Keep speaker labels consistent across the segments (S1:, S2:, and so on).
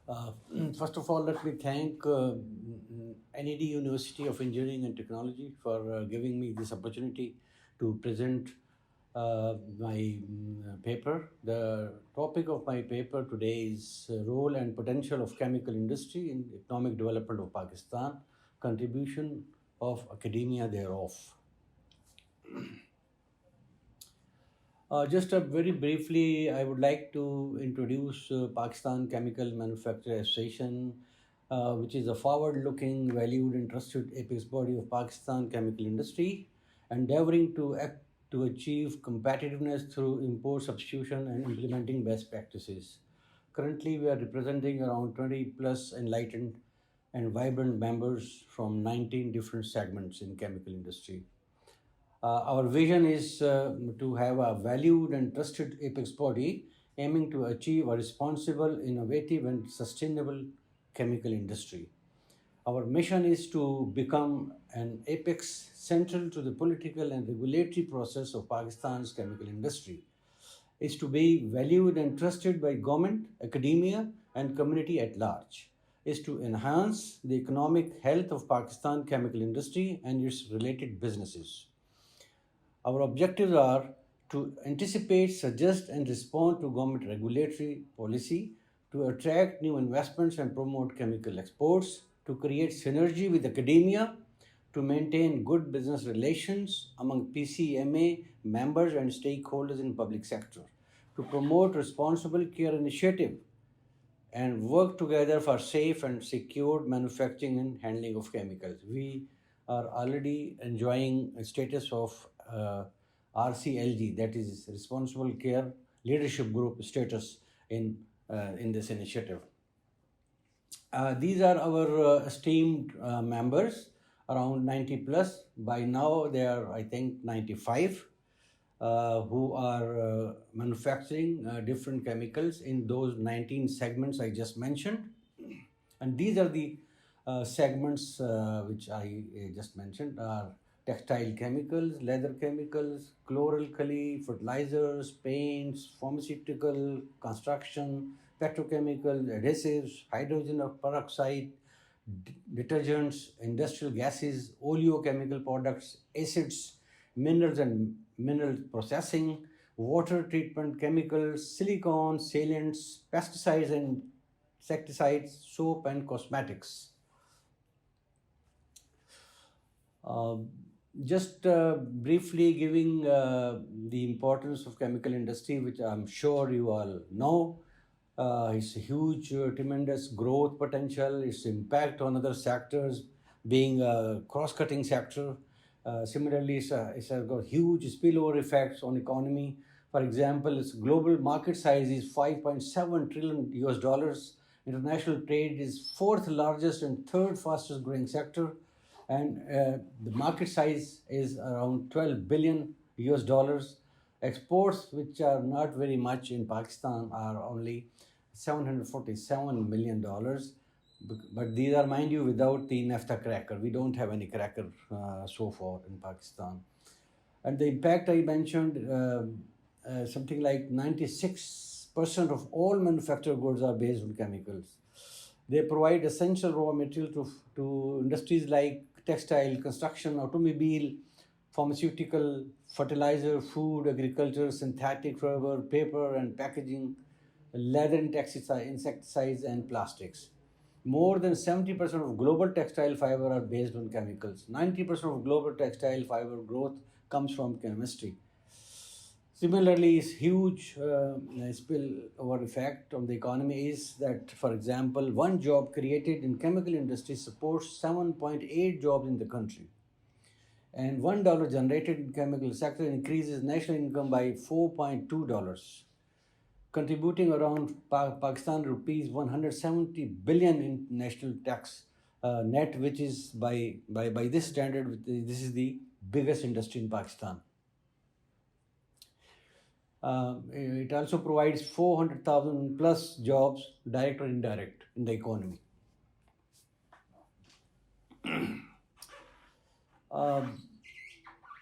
S1: Uh, First of all, let me thank NED University of Engineering and Technology for giving me this opportunity to present my paper. The topic of my paper today is role and potential of chemical industry in economic development of Pakistan, contribution of academia thereof. Just very briefly, I would like to introduce Pakistan Chemical Manufacturers Association, which is a forward-looking, valued, and trusted apex body of Pakistan chemical industry, endeavoring to act to achieve competitiveness through import substitution and implementing best practices. Currently, we are representing around 20 plus enlightened and vibrant members from 19 different segments in chemical industry. Our vision is to have a valued and trusted apex body aiming to achieve a responsible, innovative, and sustainable chemical industry. Our mission is to become an apex central to the political and regulatory process of Pakistan's chemical industry. Is to be valued and trusted by government, academia, and community at large. Is to enhance the economic health of Pakistan chemical industry and its related businesses. Our objectives are to anticipate, suggest, and respond to government regulatory policy, to attract new investments and promote chemical exports, to create synergy with academia, to maintain good business relations among PCMA members and stakeholders in public sector, to promote responsible care initiative and work together for safe and secure manufacturing and handling of chemicals. We are already enjoying a status of RCLG, that is Responsible Care Leadership Group status in this initiative. These are our esteemed members, around 90 plus. By now, they are, I think, 95, who are manufacturing different chemicals in those 19 segments I just mentioned. And these are the segments which I just mentioned are textile chemicals, leather chemicals, chloralkali, fertilizers, paints, pharmaceutical, construction, petrochemical, adhesives, hydrogen peroxide, detergents, industrial gases, oleochemical products, acids, minerals and mineral processing, water treatment chemicals, silicone, sealants, pesticides and insecticides, soap and cosmetics. Uh, just briefly giving the importance of chemical industry, which I'm sure you all know. It's a huge, tremendous growth potential. Its impact on other sectors, being a cross-cutting sector. Similarly, it's got huge spillover effects on economy. For example, its global market size is 5.7 trillion US dollars. International trade is fourth largest and third fastest growing sector, and the market size is around 12 billion US dollars. Exports, which are not very much in Pakistan, are only $747 million. But these are, mind you, without the naphtha cracker. We don't have any cracker so far in Pakistan. And the impact I mentioned, something like 96% of all manufactured goods are based on chemicals. They provide essential raw material to industries like textile, construction, automobile, pharmaceutical, fertilizer, food, agriculture, synthetic rubber, paper and packaging, leather insecticides, and plastics. More than 70% of global textile fiber are based on chemicals. 90% of global textile fiber growth comes from chemistry. Similarly, its huge spillover effect on the economy is that, for example, one job created in chemical industry supports 7.8 jobs in the country. And $1 generated in chemical sector increases national income by $4.2, contributing around Pakistan rupees 170 billion in national tax net, which is by this standard, this is the biggest industry in Pakistan. It also provides 400,000 plus jobs, direct or indirect, in the economy.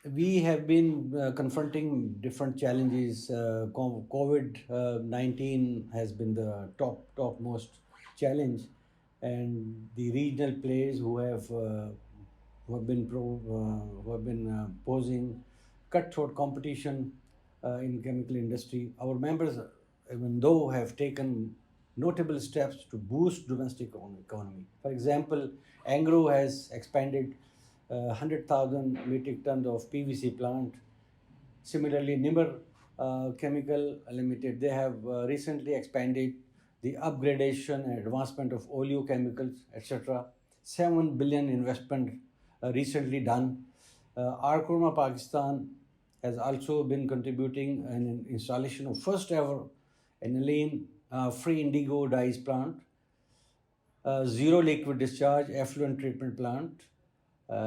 S1: We have been confronting different challenges. COVID 19 has been the topmost challenge, and the regional players who have been posing cutthroat competition in chemical industry. Our members, even though, have taken notable steps to boost domestic economy. For example, Angro has expanded 100,000 metric tons of PVC plant. Similarly, Nimmer Chemical Limited, they have recently expanded the upgradation and advancement of oleochemicals, etc. 7 billion investment recently done. Archroma Pakistan has also been contributing an installation of first ever aniline free indigo dyes plant, zero liquid discharge effluent treatment plant.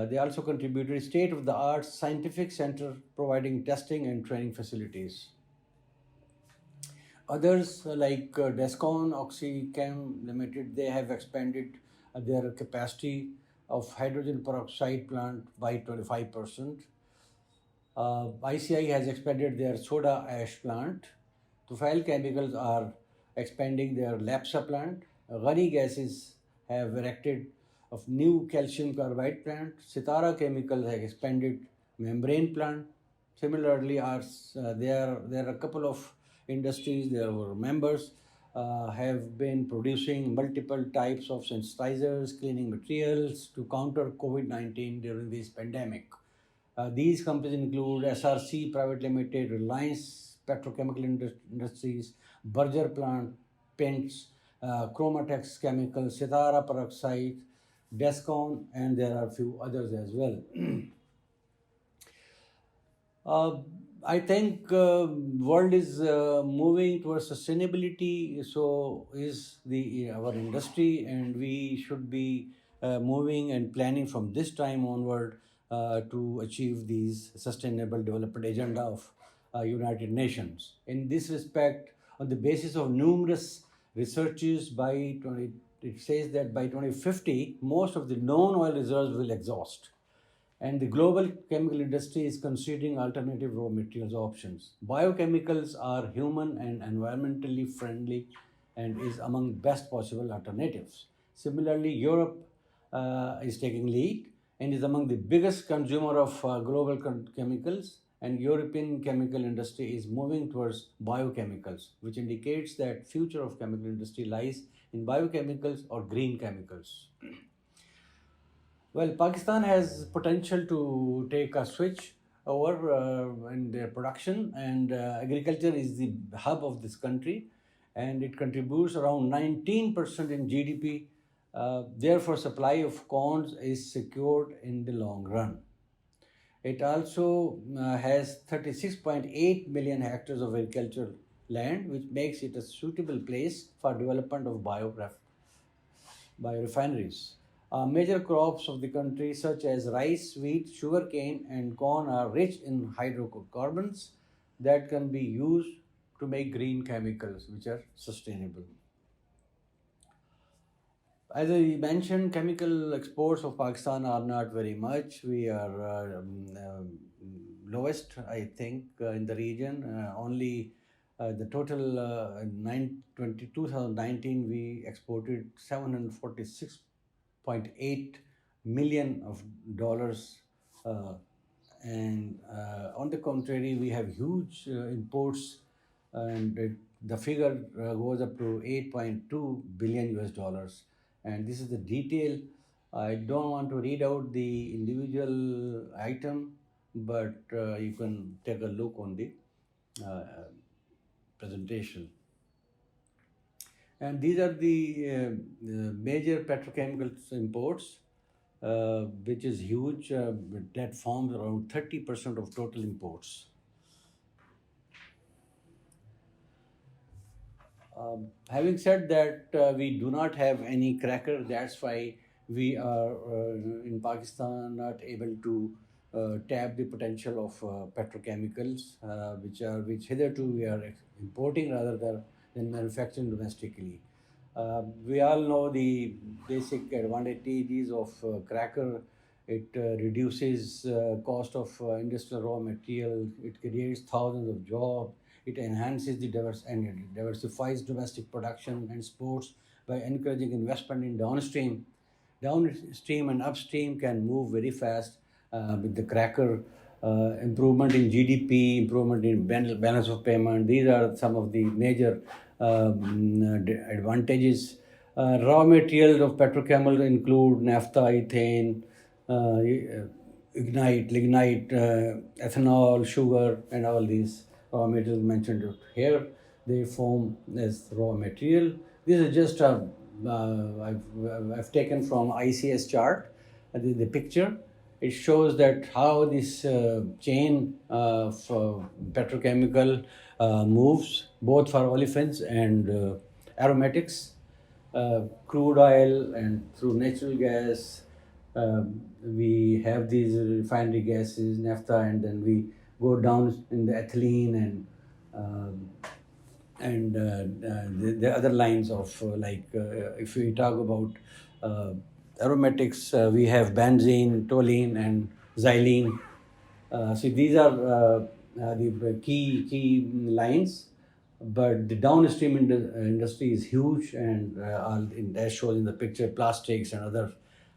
S1: They also contributed state-of-the-art scientific center providing testing and training facilities. Others like Descon Oxychem Limited, they have expanded their capacity of hydrogen peroxide plant by 25%. ICI has expanded their soda ash plant. Tufail Chemicals are expanding their LAPSA plant. Ghani Gases have erected a new calcium carbide plant. Sitara Chemicals has expanded membrane plant. Similarly, there are a couple of industries, there were members have been producing multiple types of sensitizers, cleaning materials to counter COVID-19 during this pandemic. These companies include SRC Private Limited, Reliance Petrochemical Industries, Berger Plant, Paints, Chromatex Chemical, Sitara Peroxide, Descon, and there are a few others as well. Uh, I think world is moving towards sustainability. So is the our industry, and we should be moving and planning from this time onward to achieve these sustainable development agenda of United Nations. In this respect, on the basis of numerous researches, it says that by 2050, most of the known oil reserves will exhaust, and the global chemical industry is considering alternative raw materials options. Biochemicals are human and environmentally friendly and is among best possible alternatives. Similarly, Europe is taking lead and is among the biggest consumer of global chemicals, and European chemical industry is moving towards biochemicals, which indicates that future of chemical industry lies in biochemicals or green chemicals. Well, Pakistan has potential to take a switch over in their production, and agriculture is the hub of this country, and it contributes around 19% in GDP. Therefore, supply of corn is secured in the long run. It also has 36.8 million hectares of agricultural land, which makes it a suitable place for development of biorefineries. Major crops of the country, such as rice, wheat, sugarcane, and corn, are rich in hydrocarbons that can be used to make green chemicals, which are sustainable. As I mentioned, chemical exports of Pakistan are not very much. We are lowest, I think, in the region. Only the total in 2019, we exported 746.8 million of dollars, and on the contrary, we have huge imports, and the figure goes up to 8.2 billion US dollars. And this is the detail. I don't want to read out the individual item, but you can take a look on the uh, presentation. And these are the major petrochemicals imports, which is huge. That forms around 30% of total imports. Having said that, we do not have any cracker. That's why we are in Pakistan not able to tap the potential of petrochemicals, which hitherto we are importing rather than manufacturing domestically. We all know the basic advantages of cracker. It reduces cost of industrial raw material. It creates thousands of jobs. It enhances the and it diversifies domestic production and exports by encouraging investment in downstream. Downstream and upstream can move very fast with the cracker. Improvement in GDP, improvement in balance of payment. These are some of the major advantages. Raw materials of petrochemicals include naphtha, ethane, ignite, lignite, ethanol, sugar, and all these raw materials mentioned here. They form as raw material. This is just a I've taken from ICS chart, the picture. It shows that how this chain for petrochemical moves both for olefins and aromatics, crude oil and through natural gas. We have these refinery gases, naphtha, and then we go down in the ethylene um, and the other lines of if we talk about uh, aromatics, we have benzene, toluene, and xylene. So these are the key lines. But the downstream industry is huge, and as shown in the picture, plastics and other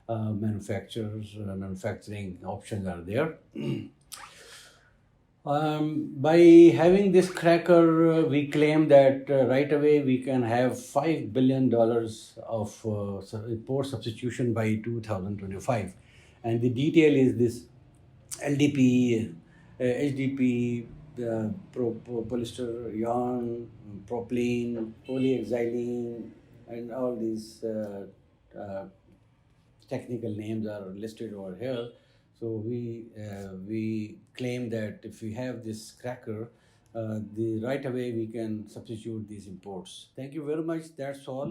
S1: manufacturing options are there. By having this cracker, we claim that right away we can have $5 billion of import substitution by 2025. And the detail is this LDP, HDP, polyester yarn, propylene, polyethylene, and all these technical names are listed over here. So we claim that if we have this cracker, the right away we can substitute these imports. Thank you very much. That's all.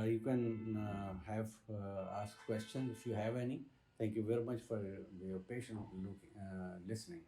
S1: You can have ask questions if you have any. Thank you very much for your patient listening.